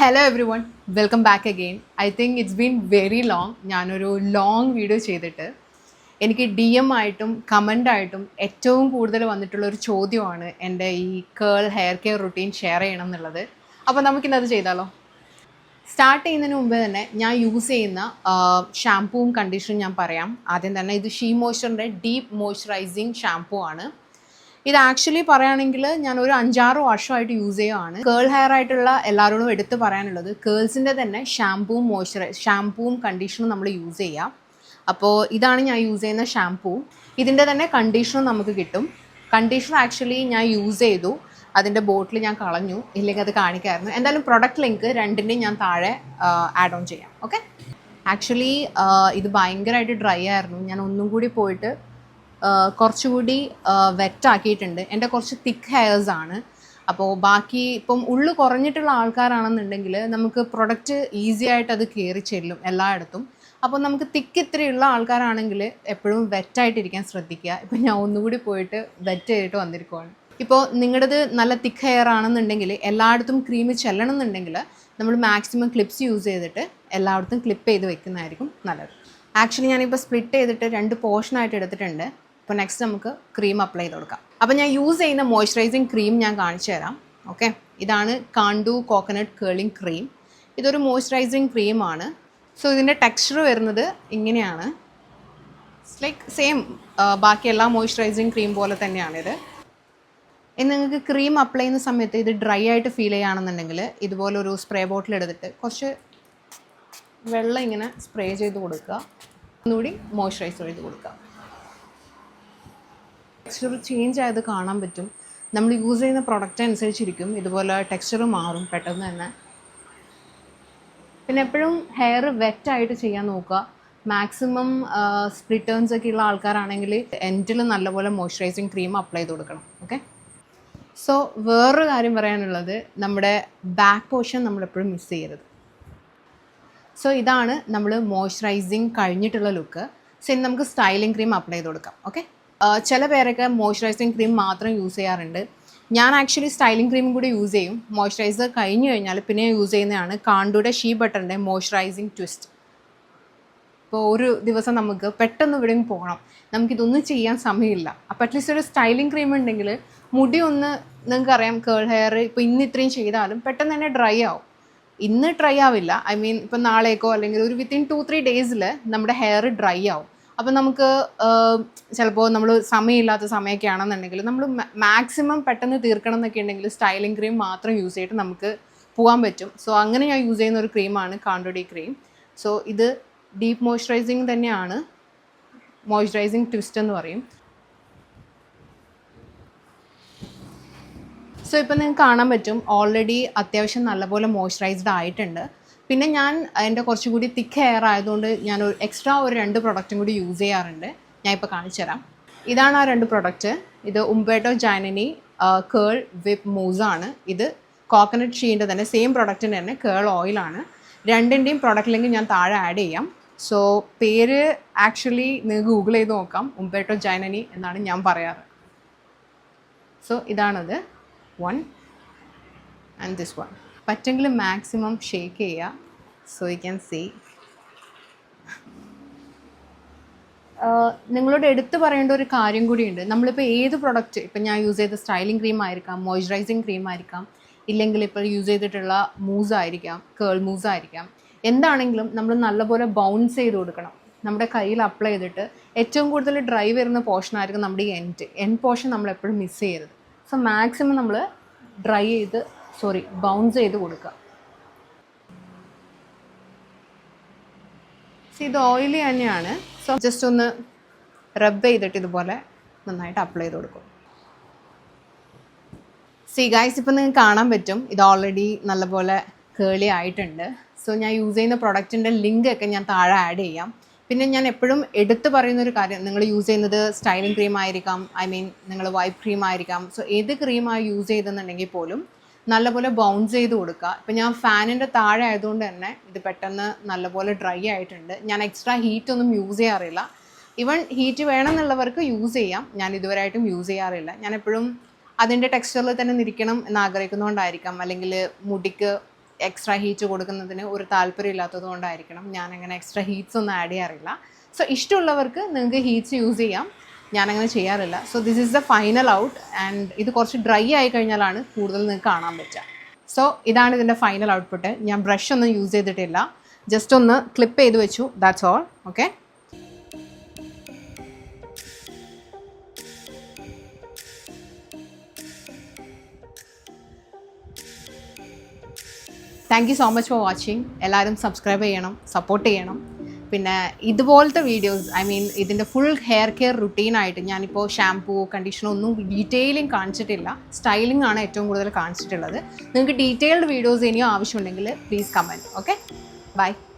Hello every one, welcome back again. I think it's been very long. ഞാനൊരു long video ചെയ്തിട്ട് എനിക്ക് D M ആയിട്ടും കമൻ്റായിട്ടും ഏറ്റവും കൂടുതൽ വന്നിട്ടുള്ളൊരു ചോദ്യമാണ് എൻ്റെ ഈ ഹെയർ കെയർ റുട്ടീൻ ഷെയർ ചെയ്യണം എന്നുള്ളത്. അപ്പോൾ നമുക്കിന്നത് ചെയ്താലോ? സ്റ്റാർട്ട് ചെയ്യുന്നതിന് മുമ്പ് തന്നെ ഞാൻ യൂസ് ചെയ്യുന്ന ഷാംപൂവും കണ്ടീഷണറും ഞാൻ പറയാം. ആദ്യം തന്നെ ഇത് ഷീ മോയ്സ്ചറിൻ്റെ ഡീപ്പ് മോയ്സ്ചറൈസിങ് ഷാംപൂ ആണ്. ഇത് ആക്ച്വലി പറയുകയാണെങ്കിൽ ഞാൻ ഒരു 5-6 വർഷമായിട്ട് യൂസ് ചെയ്യുകയാണ്. ഹെയർ ആയിട്ടുള്ള എല്ലാവരോടും എടുത്ത് പറയാനുള്ളത്, കേൾസിൻ്റെ തന്നെ ഷാംപൂവും കണ്ടീഷണറും നമ്മൾ യൂസ് ചെയ്യാം. അപ്പോൾ ഇതാണ് ഞാൻ യൂസ് ചെയ്യുന്ന ഷാംപൂ. ഇതിൻ്റെ തന്നെ കണ്ടീഷണർ നമുക്ക് കിട്ടും. കണ്ടീഷണർ ആക്ച്വലി ഞാൻ യൂസ് ചെയ്തു, അതിൻ്റെ ബോട്ടിൽ ഞാൻ കളഞ്ഞു, ഇല്ലെങ്കിൽ അത് കാണിക്കായിരുന്നു. എന്തായാലും പ്രൊഡക്റ്റ് ലിങ്ക് രണ്ടിൻ്റെയും ഞാൻ താഴെ ആഡ് ഓൺ ചെയ്യാം. ഓക്കെ. ആക്ച്വലി ഇത് ഭയങ്കരമായിട്ട് ഡ്രൈ ആയിരുന്നു. ഞാൻ ഒന്നും കൂടി പോയിട്ട് കുറച്ചുകൂടി വെറ്റാക്കിയിട്ടുണ്ട്. എൻ്റെ കുറച്ച് തിക്ക് ഹെയർസാണ്. അപ്പോൾ ബാക്കി ഇപ്പം ഉള്ളു കുറഞ്ഞിട്ടുള്ള ആൾക്കാരാണെന്നുണ്ടെങ്കിൽ നമുക്ക് പ്രൊഡക്റ്റ് ഈസി ആയിട്ട് അത് കയറി ചെല്ലും എല്ലായിടത്തും. അപ്പോൾ നമുക്ക് തിക്ക് ഇത്രയുള്ള ആൾക്കാരാണെങ്കിൽ എപ്പോഴും വെറ്റായിട്ടിരിക്കാൻ ശ്രദ്ധിക്കുക. ഇപ്പം ഞാൻ ഒന്നുകൂടി പോയിട്ട് വെറ്റ് ചെയ്തിട്ട് വന്നിരിക്കുവാണ്. ഇപ്പോൾ നിങ്ങളുടേത് നല്ല തിക്ക് ഹെയർ ആണെന്നുണ്ടെങ്കിൽ എല്ലായിടത്തും ക്രീം ചെല്ലണം എന്നുണ്ടെങ്കിൽ നമ്മൾ മാക്സിമം ക്ലിപ്സ് യൂസ് ചെയ്തിട്ട് എല്ലായിടത്തും ക്ലിപ്പ് ചെയ്ത് വെക്കുന്നതായിരിക്കും നല്ലത്. ആക്ച്വലി ഞാനിപ്പോൾ സ്പ്ലിറ്റ് ചെയ്തിട്ട് 2 പോർഷനായിട്ട് എടുത്തിട്ടുണ്ട്. അപ്പോൾ നെക്സ്റ്റ് നമുക്ക് ക്രീം അപ്ലൈ ചെയ്ത് കൊടുക്കാം. അപ്പോൾ ഞാൻ യൂസ് ചെയ്യുന്ന മോയ്സ്ചറൈസിങ് ക്രീം ഞാൻ കാണിച്ചു തരാം. ഓക്കെ, ഇതാണ് കാണ്ടു കോക്കനട്ട് കേളിംഗ് ക്രീം. ഇതൊരു മോയ്സ്ചറൈസിങ് ക്രീമാണ്. സോ ഇതിൻ്റെ ടെക്സ്ചർ വരുന്നത് ഇങ്ങനെയാണ്. ഇറ്റ്സ് ലൈക്ക് സെയിം ബാക്കി എല്ലാ മോയ്സ്ചറൈസിങ് ക്രീം പോലെ തന്നെയാണിത്. ഇനി നിങ്ങൾക്ക് ക്രീം അപ്ലൈ ചെയ്യുന്ന സമയത്ത് ഇത് ഡ്രൈ ആയിട്ട് ഫീൽ ചെയ്യുകയാണെന്നുണ്ടെങ്കിൽ ഇതുപോലൊരു സ്പ്രേ ബോട്ടിൽ എടുത്തിട്ട് കുറച്ച് വെള്ളം ഇങ്ങനെ സ്പ്രേ ചെയ്ത് കൊടുക്കുക. ഒന്നുകൂടി മോയ്സ്ചറൈസർ ചെയ്ത് കൊടുക്കുക. ടെക്സ്ചർ ചേഞ്ച് ആയത് കാണാൻ പറ്റും. നമ്മൾ യൂസ് ചെയ്യുന്ന പ്രൊഡക്റ്റ് അനുസരിച്ചിരിക്കും ഇതുപോലെ ടെക്സ്ചർ മാറും പെട്ടെന്ന് തന്നെ. പിന്നെ എപ്പോഴും ഹെയർ വെറ്റായിട്ട് ചെയ്യാൻ നോക്കുക. മാക്സിമം സ്പ്ലിറ്റേൺസ് ഒക്കെ ഉള്ള ആൾക്കാരാണെങ്കിൽ എൻഡിൽ നല്ലപോലെ മോയ്സ്ചറൈസിങ് ക്രീം അപ്ലൈ ചെയ്ത് കൊടുക്കണം. ഓക്കെ. സോ വേറൊരു കാര്യം പറയാനുള്ളത്, നമ്മുടെ ബാക്ക് പോർഷൻ നമ്മളെപ്പോഴും മിസ് ചെയ്യരുത്. സോ ഇതാണ് നമ്മൾ മോയ്സ്ചറൈസിങ് കഴിഞ്ഞിട്ടുള്ള ലുക്ക്. സോ ഇനി നമുക്ക് സ്റ്റൈലിംഗ് ക്രീം അപ്ലൈ ചെയ്ത് കൊടുക്കാം. ഓക്കെ. ചില പേരൊക്കെ മോയ്സ്ചറൈസിങ് ക്രീം മാത്രം യൂസ് ചെയ്യാറുണ്ട്. ഞാൻ ആക്ച്വലി സ്റ്റൈലിംഗ് ക്രീമും കൂടി യൂസ് ചെയ്യും. മോയ്സ്ചറൈസർ കഴിഞ്ഞ് കഴിഞ്ഞാൽ പിന്നെ യൂസ് ചെയ്യുന്നതാണ് കാണ്ടുടെ ഷീ ബട്ടറിൻ്റെ മോയ്സ്ചറൈസിങ് ട്വിസ്റ്റ്. ഇപ്പോൾ ഒരു ദിവസം നമുക്ക് പെട്ടെന്ന് ഇവിടെയും പോകണം, നമുക്കിതൊന്നും ചെയ്യാൻ സമയമില്ല. അപ്പോൾ അറ്റ്ലീസ്റ്റ് ഒരു സ്റ്റൈലിംഗ് ക്രീം ഉണ്ടെങ്കിൽ മുടി ഒന്ന്, നിങ്ങൾക്കറിയാം ഹെയർ ഇപ്പോൾ ഇന്ന് ഇത്രയും ചെയ്താലും പെട്ടെന്ന് തന്നെ ഡ്രൈ ആവും. ഇന്ന് ഡ്രൈ ആവില്ല, ഐ മീൻ ഇപ്പം നാളേക്കോ അല്ലെങ്കിൽ ഒരു വിത്തിൻ 2-3 ഡേയ്സിൽ നമ്മുടെ ഹെയർ ഡ്രൈ ആവും. അപ്പം നമുക്ക് ചിലപ്പോൾ നമ്മൾ സമയമില്ലാത്ത സമയമൊക്കെ ആണെന്നുണ്ടെങ്കിൽ നമ്മൾ മാക്സിമം പെട്ടെന്ന് തീർക്കണം എന്നൊക്കെ ഉണ്ടെങ്കിൽ സ്റ്റൈലിംഗ് ക്രീം മാത്രം യൂസ് ചെയ്തിട്ട് നമുക്ക് പോകാൻ പറ്റും. സോ അങ്ങനെ ഞാൻ യൂസ് ചെയ്യുന്ന ഒരു ക്രീമാണ് കാണ്ടോഡി ക്രീം. സോ ഇത് ഡീപ്പ് മോയ്സ്ചറൈസിങ് തന്നെയാണ്, മോയ്സ്ചറൈസിങ് ട്വിസ്റ്റ് എന്ന് പറയും. സോ ഇപ്പം നിങ്ങൾക്ക് കാണാൻ പറ്റും ഓൾറെഡി അത്യാവശ്യം നല്ലപോലെ മോയ്സ്ചറൈസ്ഡ് ആയിട്ടുണ്ട്. പിന്നെ ഞാൻ എൻ്റെ കുറച്ചുകൂടി തിക്ക് ഹെയർ ആയതുകൊണ്ട് ഞാൻ എക്സ്ട്രാ ഒരു 2 പ്രൊഡക്റ്റും കൂടി യൂസ് ചെയ്യാറുണ്ട്. ഞാൻ ഇപ്പോൾ കാണിച്ചു തരാം. ഇതാണ് ആ 2 പ്രൊഡക്റ്റ്. ഇത് ഉംബേർട്ടോ ജാനനി കേൾ വിപ്പ് മൂസാണ്. ഇത് കോക്കനട്ട് ഷീൻ്റെ തന്നെ സെയിം പ്രൊഡക്റ്റിൻ്റെ തന്നെ കേൾ ഓയിലാണ്. രണ്ടിൻ്റെയും പ്രൊഡക്റ്റ് ലിങ്ക് ഞാൻ താഴെ ആഡ് ചെയ്യാം. സോ പേര് ആക്ച്വലി നിങ്ങൾക്ക് ഗൂഗിൾ ചെയ്ത് നോക്കാം. ഉംബേർട്ടോ ജാനനി എന്നാണ് ഞാൻ പറയാറ്. സോ ഇതാണത് 1 ആൻഡ് ദിസ് 1. പറ്റെങ്കിൽ മാക്സിമം ഷേക്ക് ചെയ്യുക. So you can see. നിങ്ങളോട് എടുത്തു പറയേണ്ട ഒരു കാര്യം കൂടിയുണ്ട്. നമ്മളിപ്പോൾ ഏത് പ്രൊഡക്റ്റ്, ഇപ്പം ഞാൻ യൂസ് ചെയ്ത സ്റ്റൈലിംഗ് ക്രീം ആയിരിക്കാം, മോയ്സ്ചറൈസിങ് ക്രീം ആയിരിക്കാം, ഇല്ലെങ്കിൽ ഇപ്പോൾ യൂസ് ചെയ്തിട്ടുള്ള മൂസ് ആയിരിക്കാം, കേൾ മൂസ് ആയിരിക്കാം, എന്താണെങ്കിലും നമ്മൾ നല്ലപോലെ ബൗൺസ് ചെയ്ത് കൊടുക്കണം. നമ്മുടെ കയ്യിൽ അപ്ലൈ ചെയ്തിട്ട് ഏറ്റവും കൂടുതൽ ഡ്രൈ വരുന്ന പോർഷൻ ആയിരിക്കും നമ്മുടെ ഈ എൻഡ് പോർഷൻ നമ്മൾ എപ്പോഴും മിസ് ചെയ്യരുത്. സോ മാക്സിമം നമ്മൾ ബൗൺസ് ചെയ്ത് കൊടുക്കുക. ഇത് ഓയിലി തന്നെയാണ്. സോ ജസ്റ്റ് ഒന്ന് റബ്ബ് ചെയ്തിട്ട് ഇതുപോലെ നന്നായിട്ട് അപ്ലൈ ചെയ്ത് കൊടുക്കും. ഗൈസ്, ഇപ്പം നിങ്ങൾക്ക് കാണാൻ പറ്റും ഇത് ഓൾറെഡി നല്ലപോലെ കേളി ആയിട്ടുണ്ട്. സോ ഞാൻ യൂസ് ചെയ്യുന്ന പ്രൊഡക്റ്റിൻ്റെ ലിങ്ക് ഒക്കെ ഞാൻ താഴെ ആഡ് ചെയ്യാം. പിന്നെ ഞാൻ എപ്പോഴും എടുത്ത് പറയുന്നൊരു കാര്യം, നിങ്ങൾ യൂസ് ചെയ്യുന്നത് സ്റ്റൈലിംഗ് ക്രീം ആയിരിക്കാം, ഐ മീൻ നിങ്ങൾ വൈപ്പ് ക്രീം ആയിരിക്കാം. സോ ഏത് ക്രീമാണ് യൂസ് ചെയ്തെന്നുണ്ടെങ്കിൽ പോലും നല്ലപോലെ ബൗൺസ് ചെയ്ത് കൊടുക്കുക. ഇപ്പം ഞാൻ ഫാനിൻ്റെ താഴെ ആയതുകൊണ്ട് തന്നെ ഇത് പെട്ടെന്ന് നല്ലപോലെ ഡ്രൈ ആയിട്ടുണ്ട്. ഞാൻ എക്സ്ട്രാ ഹീറ്റൊന്നും യൂസ് ചെയ്യാറില്ല. ഈവൻ ഹീറ്റ് വേണമെന്നുള്ളവർക്ക് യൂസ് ചെയ്യാം. ഞാൻ ഇതുവരെയായിട്ടും യൂസ് ചെയ്യാറില്ല. ഞാൻ എപ്പോഴും അതിൻ്റെ ടെക്സ്ചറിൽ തന്നെ നിൽക്കണം എന്ന് ആഗ്രഹിക്കുന്നതുകൊണ്ടായിരിക്കാം, അല്ലെങ്കിൽ മുടിക്ക് എക്സ്ട്രാ ഹീറ്റ് കൊടുക്കുന്നതിന് ഒരു താല്പര്യം ഇല്ലാത്തത് കൊണ്ടായിരിക്കണം ഞാനങ്ങനെ എക്സ്ട്രാ ഹീറ്റ്സ് ഒന്നും ആഡ് ചെയ്യാറില്ല. സോ ഇഷ്ടമുള്ളവർക്ക് നിങ്ങൾക്ക് ഹീറ്റ്സ് യൂസ് ചെയ്യാം, ഞാനങ്ങനെ ചെയ്യാറില്ല. So this is the final out. And ഇത് കുറച്ച് ഡ്രൈ ആയി കഴിഞ്ഞാലാണ് കൂടുതൽ നിങ്ങൾക്ക് കാണാൻ പറ്റുക. സോ ഇതാണ് ഇതിൻ്റെ ഫൈനൽ ഔട്ട്പുട്ട്. ഞാൻ ബ്രഷ് ഒന്നും യൂസ് ചെയ്തിട്ടില്ല, ജസ്റ്റ് ഒന്ന് ക്ലിപ്പ് ചെയ്ത് വെച്ചു, that's all. Okay, thank you so much for watching. എല്ലാവരും സബ്സ്ക്രൈബ് ചെയ്യണം, സപ്പോർട്ട് ചെയ്യണം. പിന്നെ ഇതുപോലത്തെ വീഡിയോസ്, ഐ മീൻ ഇതിൻ്റെ ഫുൾ ഹെയർ കെയർ റുട്ടീനായിട്ട് ഞാനിപ്പോൾ ഷാംപൂ, കണ്ടീഷണർ ഒന്നും ഡീറ്റെയിലിംഗ് കാണിച്ചിട്ടില്ല. സ്റ്റൈലിംഗ് ആണ് ഏറ്റവും കൂടുതൽ കാണിച്ചിട്ടുള്ളത്. നിങ്ങൾക്ക് ഡീറ്റെയിൽഡ് വീഡിയോസ് ഇനിയും ആവശ്യമുണ്ടെങ്കിൽ പ്ലീസ് കമൻറ്റ്. Okay, by.